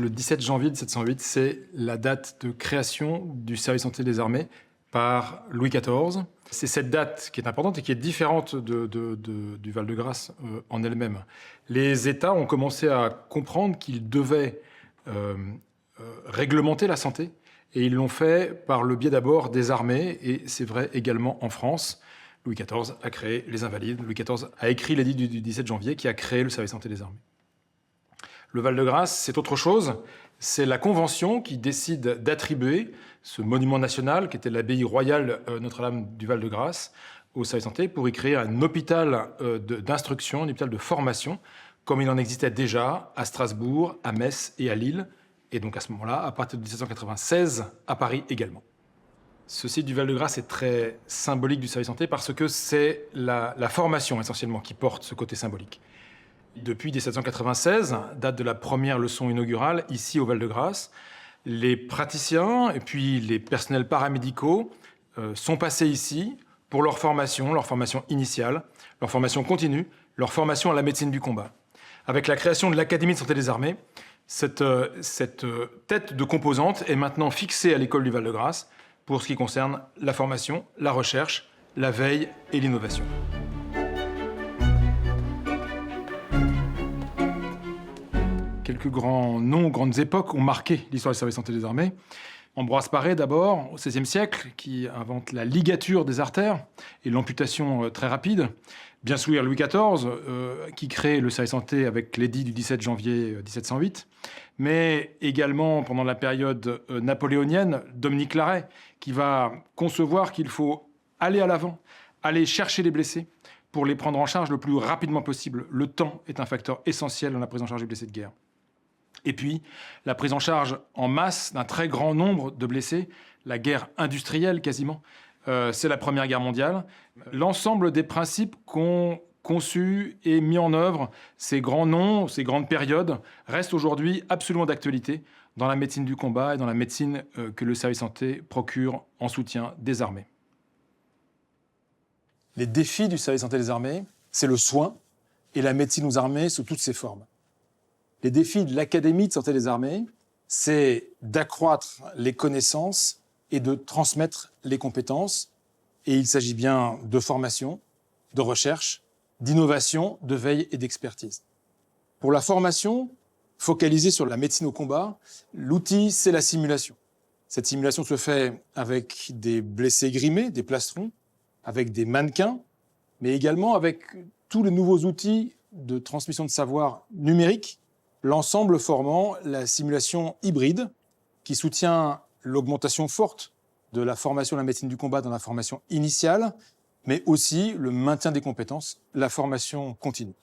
le 17 janvier 1708, c'est la date de création du service santé des armées par Louis XIV. C'est cette date qui est importante et qui est différente du Val-de-Grâce en elle-même. Les États ont commencé à comprendre qu'ils devaient réglementer la santé, et ils l'ont fait par le biais d'abord des armées, et c'est vrai également en France. Louis XIV a créé les Invalides, Louis XIV a écrit l'édit du 17 janvier qui a créé le service santé des armées. Le Val-de-Grâce, c'est autre chose. C'est la Convention qui décide d'attribuer ce monument national, qui était l'abbaye royale Notre-Dame du Val-de-Grâce, au service santé pour y créer un hôpital d'instruction, un hôpital de formation, comme il en existait déjà à Strasbourg, à Metz et à Lille. Et donc à ce moment-là, à partir de 1796, à Paris également. Ce site du Val-de-Grâce est très symbolique du service santé parce que c'est la formation essentiellement qui porte ce côté symbolique. Depuis 1796, date de la première leçon inaugurale, ici au Val-de-Grâce, les praticiens et puis les personnels paramédicaux sont passés ici pour leur formation initiale, leur formation continue, leur formation à la médecine du combat. Avec la création de l'Académie de santé des armées, cette tête de composante est maintenant fixée à l'école du Val-de-Grâce pour ce qui concerne la formation, la recherche, la veille et l'innovation. Quelques grands noms, grandes époques ont marqué l'histoire du service santé des armées. Ambroise Paré, d'abord, au XVIe siècle, qui invente la ligature des artères et l'amputation très rapide. Bien sûr, Louis XIV, qui crée le service santé avec l'édit du 17 janvier 1708. Mais également, pendant la période napoléonienne, Dominique Larrey, qui va concevoir qu'il faut aller à l'avant, aller chercher les blessés pour les prendre en charge le plus rapidement possible. Le temps est un facteur essentiel dans la prise en charge des blessés de guerre. Et puis, la prise en charge en masse d'un très grand nombre de blessés, la guerre industrielle quasiment, c'est la Première Guerre mondiale. L'ensemble des principes qu'ont conçus et mis en œuvre ces grands noms, ces grandes périodes, restent aujourd'hui absolument d'actualité dans la médecine du combat et dans la médecine que le service santé procure en soutien des armées. Les défis du service santé des armées, c'est le soin et la médecine aux armées sous toutes ses formes. Les défis de l'Académie de santé des armées, c'est d'accroître les connaissances et de transmettre les compétences. Et il s'agit bien de formation, de recherche, d'innovation, de veille et d'expertise. Pour la formation, focalisée sur la médecine au combat, l'outil, c'est la simulation. Cette simulation se fait avec des blessés grimés, des plastrons, avec des mannequins, mais également avec tous les nouveaux outils de transmission de savoir numérique, l'ensemble formant la simulation hybride qui soutient l'augmentation forte de la formation de la médecine du combat dans la formation initiale, mais aussi le maintien des compétences, la formation continue.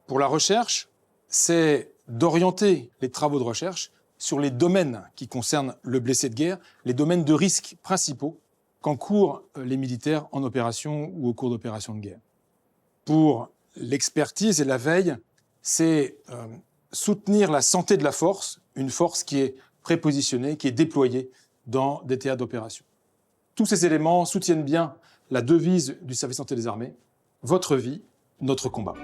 Pour la recherche, c'est d'orienter les travaux de recherche sur les domaines qui concernent le blessé de guerre, les domaines de risque principaux qu'encourent les militaires en opération ou au cours d'opérations de guerre. Pour l'expertise et la veille, c'est soutenir la santé de la force, une force qui est prépositionnée, qui est déployée dans des théâtres d'opération. Tous ces éléments soutiennent bien la devise du service santé des armées, votre vie, notre combat.